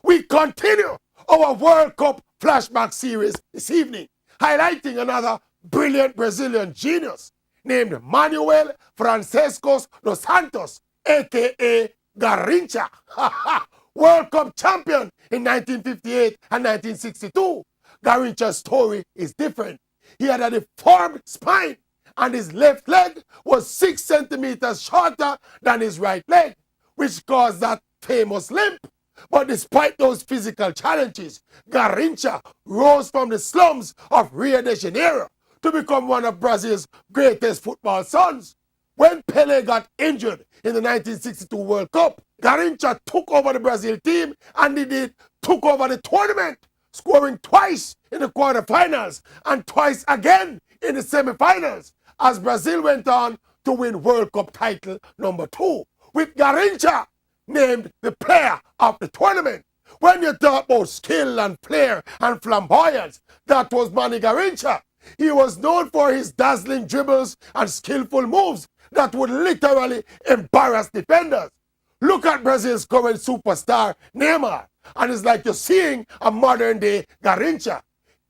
We continue our World Cup flashback series this evening, highlighting another brilliant Brazilian genius named Manuel Francisco dos Santos, aka Garrincha. World Cup champion in 1958 and 1962. Garrincha's story is different. He had a deformed spine and his left leg was 6 centimeters shorter than his right leg, which caused that famous limp. But despite those physical challenges, Garrincha rose from the slums of Rio de Janeiro to become one of Brazil's greatest football sons. When Pelé got injured in the 1962 World Cup, Garrincha took over the Brazil team and indeed took over the tournament, scoring twice in the quarterfinals and twice again in the semifinals, as Brazil went on to win World Cup title number 2, with Garrincha named the player of the tournament. When you talk about skill and flair and flamboyance, that was Manny Garrincha. He was known for his dazzling dribbles and skillful moves that would literally embarrass defenders. Look at Brazil's current superstar, Neymar, and it's like you're seeing a modern-day Garrincha.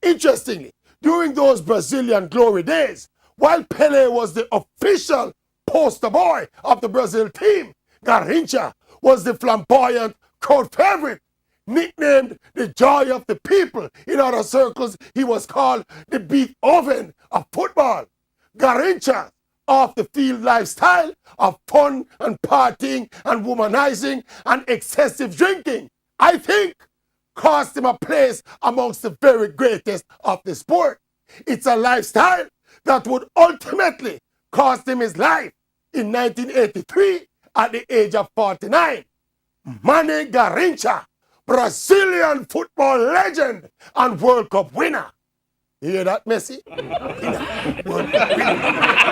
Interestingly, during those Brazilian glory days, while Pelé was the official poster boy of the Brazil team, Garrincha was the flamboyant crowd favorite. Nicknamed the joy of the people, in other circles he was called the Beethoven of football. Garrincha off-the-field lifestyle of fun and partying and womanizing and excessive drinking, I think, cost him a place amongst the very greatest of the sport. It's a lifestyle that would ultimately cost him his life in 1983 at the age of 49. Manny Garrincha, Brazilian football legend and World Cup winner. You hear that, Messi? World Cup winner.